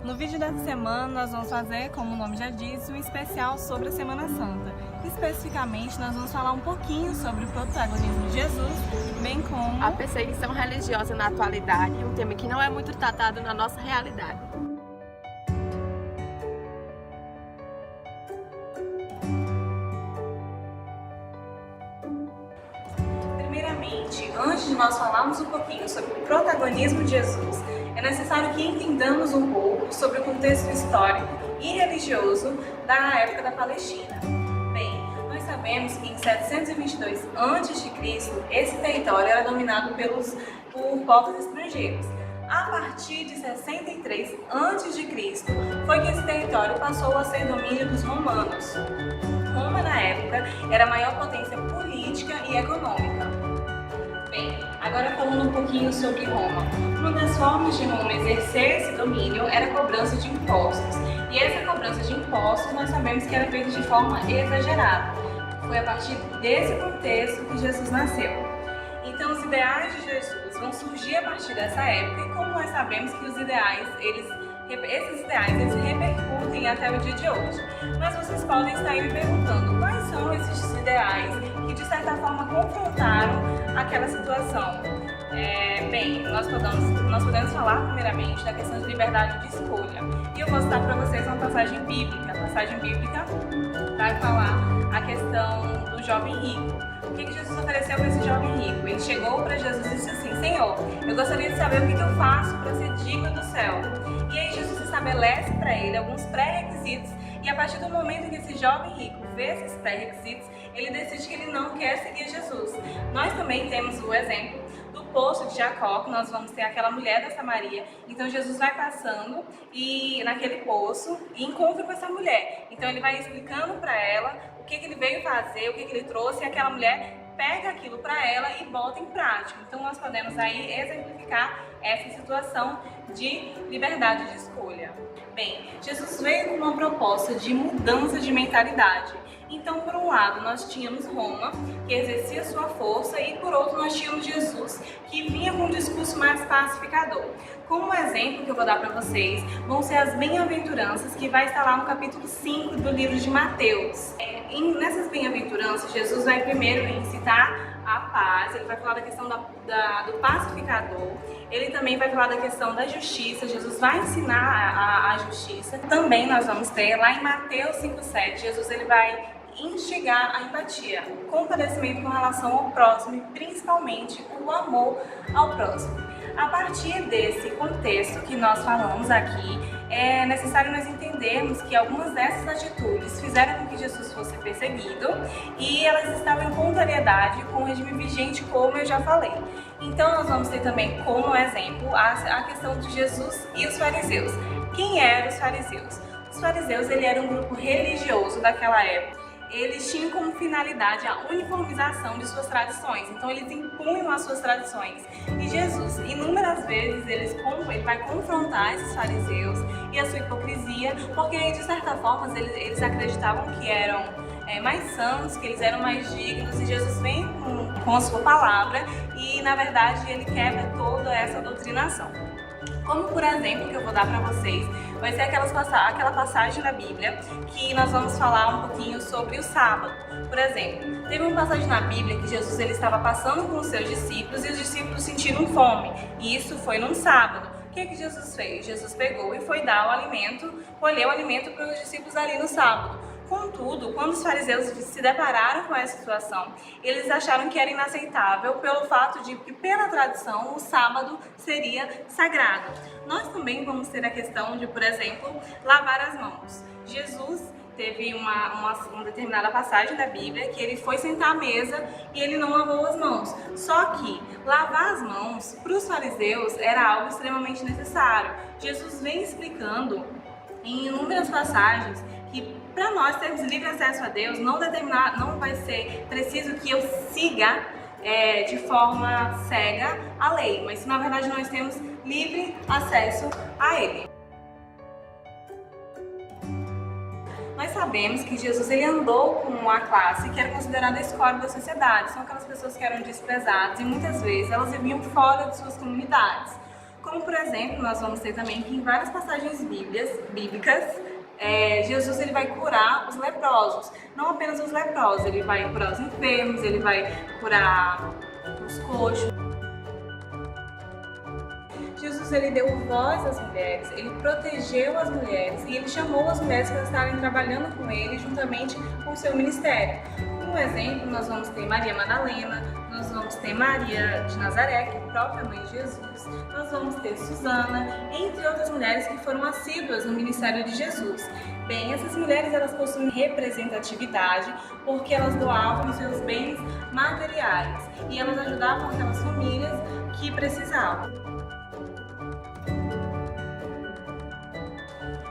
No vídeo dessa semana nós vamos fazer, como o nome já diz, um especial sobre a Semana Santa. Especificamente nós vamos falar um pouquinho sobre o protagonismo de Jesus, bem como a perseguição religiosa na atualidade, um tema que não é muito tratado na nossa realidade. Primeiramente, antes de nós falarmos um pouquinho sobre o protagonismo de Jesus, é necessário que entendamos um pouco sobre o contexto histórico e religioso da época da Palestina. Bem, nós sabemos que em 722 a.C., esse território era dominado por povos estrangeiros. A partir de 63 a.C., foi que esse território passou a ser domínio dos romanos. Roma, na época, era a maior potência política e econômica. Bem, agora falando um pouquinho sobre Roma. Uma das formas de Roma exercer esse domínio era a cobrança de impostos. E essa cobrança de impostos nós sabemos que era feita de forma exagerada. Foi a partir desse contexto que Jesus nasceu. Então os ideais de Jesus vão surgir a partir dessa época e como nós sabemos que esses ideais eles repercutem até o dia de hoje. Mas vocês podem estar aí me perguntando quais são esses ideais que de certa forma confrontaram aquela situação. Bem, nós podemos falar primeiramente da questão de liberdade de escolha. E eu vou citar para vocês uma passagem bíblica. A passagem bíblica vai falar a questão do jovem rico. O que Jesus ofereceu para esse jovem rico? Ele chegou para Jesus e disse assim: Senhor, eu gostaria de saber o que eu faço para ser digno do céu. E aí Jesus estabelece para ele alguns pré-requisitos e a partir do momento em que esse jovem rico vê esses pré-requisitos, ele decide que ele não quer seguir Jesus. Nós também temos o exemplo do poço de Jacó, que nós vamos ter aquela mulher da Samaria. Então Jesus vai passando naquele poço e encontra com essa mulher. Então ele vai explicando para ela o que ele veio fazer, o que ele trouxe, e aquela mulher pega aquilo para ela e bota em prática. Então nós podemos aí exemplificar essa situação de liberdade de escolha. Bem, Jesus veio com uma proposta de mudança de mentalidade. Então, por um lado, nós tínhamos Roma, que exercia sua força, e por outro, nós tínhamos Jesus, que vinha com um discurso mais pacificador. Como exemplo que eu vou dar para vocês, vão ser as bem-aventuranças, que vai estar lá no capítulo 5 do livro de Mateus. Nessas bem-aventuranças, Jesus vai primeiro incitar a paz, ele vai falar da questão do pacificador, ele também vai falar da questão da justiça, Jesus vai ensinar a justiça. Também nós vamos ter lá em Mateus 5,7, Jesus ele vai instigar a empatia, compadecimento com relação ao próximo e principalmente o amor ao próximo. A partir desse contexto que nós falamos aqui, é necessário nós entendermos que algumas dessas atitudes fizeram com que Jesus fosse perseguido e elas estavam em contrariedade com o regime vigente, como eu já falei. Então nós vamos ter também como exemplo a questão de Jesus e os fariseus. Quem eram os fariseus? Os fariseus eram um grupo religioso daquela época. Eles tinham como finalidade a uniformização de suas tradições, então eles impunham as suas tradições. E Jesus, inúmeras vezes, ele vai confrontar esses fariseus e a sua hipocrisia, porque de certa forma eles acreditavam que eram mais santos, que eles eram mais dignos, e Jesus vem com a sua palavra e, na verdade, ele quebra toda essa doutrinação. Como, por exemplo, que eu vou dar para vocês, vai ser aquela passagem da Bíblia que nós vamos falar um pouquinho sobre o sábado. Por exemplo, teve uma passagem na Bíblia que Jesus ele estava passando com os seus discípulos e os discípulos sentiram fome. E isso foi num sábado. O que Jesus fez? Jesus pegou e foi dar o alimento, colheu o alimento para os discípulos ali no sábado. Contudo, quando os fariseus se depararam com essa situação, eles acharam que era inaceitável pelo fato de que, pela tradição, o sábado seria sagrado. Nós também vamos ter a questão de, por exemplo, lavar as mãos. Jesus teve uma determinada passagem da Bíblia que ele foi sentar à mesa e ele não lavou as mãos. Só que lavar as mãos, para os fariseus, era algo extremamente necessário. Jesus vem explicando em inúmeras passagens que para nós termos livre acesso a Deus, não vai ser preciso que eu siga de forma cega a lei, mas na verdade nós temos livre acesso a Ele. Nós sabemos que Jesus ele andou com uma classe que era considerada a escória da sociedade, são aquelas pessoas que eram desprezadas e muitas vezes elas viviam fora de suas comunidades. Como, por exemplo, nós vamos ter também que em várias passagens bíblicas, Jesus ele vai curar os leprosos. Não apenas os leprosos, ele vai curar os enfermos, ele vai curar os coxos. Jesus ele deu voz às mulheres, ele protegeu as mulheres e ele chamou as mulheres para estarem trabalhando com ele juntamente com o seu ministério. Como exemplo, nós vamos ter Maria Madalena, nós vamos ter Maria de Nazaré, que é a própria mãe de Jesus, nós vamos ter Susana, entre outras mulheres que foram assíduas no ministério de Jesus. Bem, essas mulheres elas possuem representatividade porque elas doavam os seus bens materiais e elas ajudavam aquelas famílias que precisavam.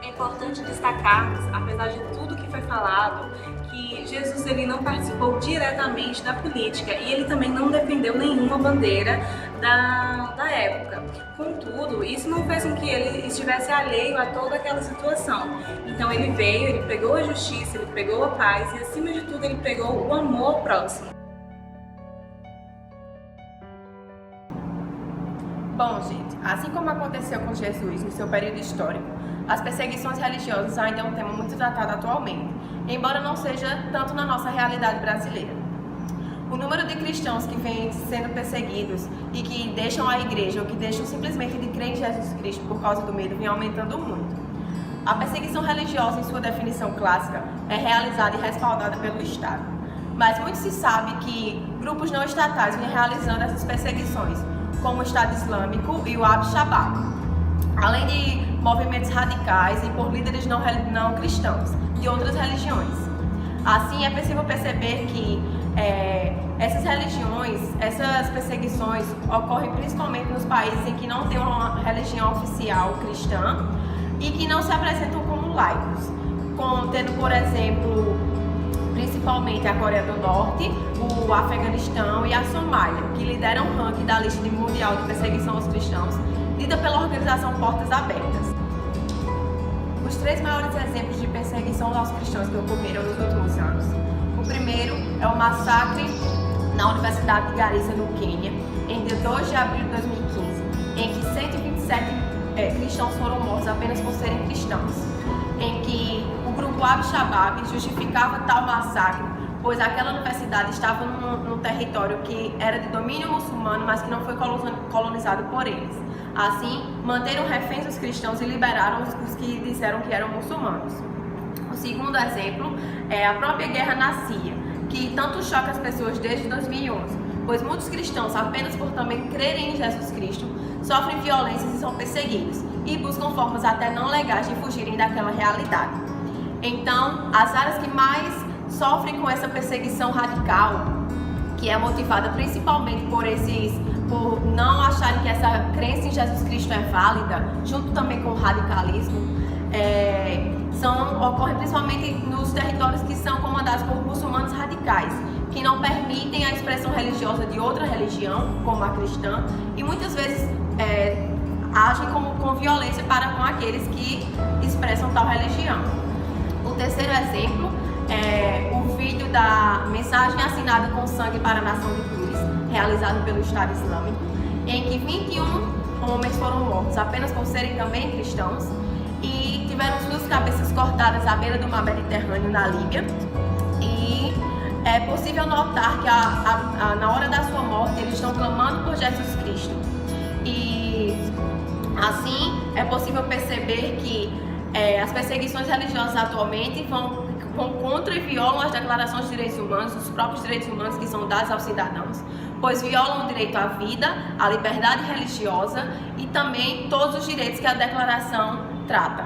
É importante destacarmos, apesar de tudo que foi falado, que Jesus ele não participou diretamente da política e ele também não defendeu nenhuma bandeira da época. Contudo, isso não fez com que ele estivesse alheio a toda aquela situação. Então ele veio, ele pregou a justiça, ele pregou a paz e acima de tudo ele pregou o amor ao próximo. Bom, gente, assim como aconteceu com Jesus no seu período histórico, as perseguições religiosas ainda é um tema muito tratado atualmente, embora não seja tanto na nossa realidade brasileira. O número de cristãos que vêm sendo perseguidos e que deixam a igreja ou que deixam simplesmente de crer em Jesus Cristo por causa do medo vem aumentando muito. A perseguição religiosa, em sua definição clássica, é realizada e respaldada pelo Estado. Mas muito se sabe que grupos não estatais vêm realizando essas perseguições, como o Estado Islâmico e o Al-Shabaab, além de movimentos radicais e por líderes não cristãos de outras religiões. Assim, é possível perceber que essas religiões, essas perseguições ocorrem principalmente nos países em que não tem uma religião oficial cristã e que não se apresentam como laicos, tendo, por exemplo, principalmente a Coreia do Norte, o Afeganistão e a Somália, que lideram o ranking da lista mundial de perseguição aos cristãos, lida pela organização Portas Abertas. Os 3 maiores exemplos de perseguição aos cristãos que ocorreram nos últimos anos. O primeiro é o massacre na Universidade de Garissa, no Quênia, em 2 de abril de 2015, em que 127 cristãos foram mortos apenas por serem cristãos, em que o grupo Al-Shabaab justificava tal massacre, pois aquela universidade estava num território que era de domínio muçulmano, mas que não foi colonizado por eles. Assim, manteram reféns os cristãos e liberaram os que disseram que eram muçulmanos. O segundo exemplo é a própria guerra na Síria, que tanto choca as pessoas desde 2011, pois muitos cristãos, apenas por também crerem em Jesus Cristo, sofrem violências e são perseguidos, e buscam formas até não legais de fugirem daquela realidade. Então, as áreas que mais sofrem com essa perseguição radical, que é motivada principalmente por não acharem que essa crença em Jesus Cristo é válida, junto também com o radicalismo, ocorrem principalmente nos territórios que são comandados por muçulmanos radicais, que não permitem a expressão religiosa de outra religião, como a cristã, e muitas vezes agem com violência para com aqueles que expressam tal religião. O terceiro exemplo é o vídeo da mensagem assinada com sangue para a nação de Tunis, realizado pelo Estado Islâmico, em que 21 homens foram mortos apenas por serem também cristãos e tiveram suas cabeças cortadas à beira do mar Mediterrâneo, na Líbia. E é possível notar que na hora da sua morte eles estão clamando por Jesus Cristo. E assim é possível perceber que as perseguições religiosas atualmente vão contra e violam as declarações de direitos humanos, os próprios direitos humanos que são dados aos cidadãos, pois violam o direito à vida, à liberdade religiosa e também todos os direitos que a declaração trata.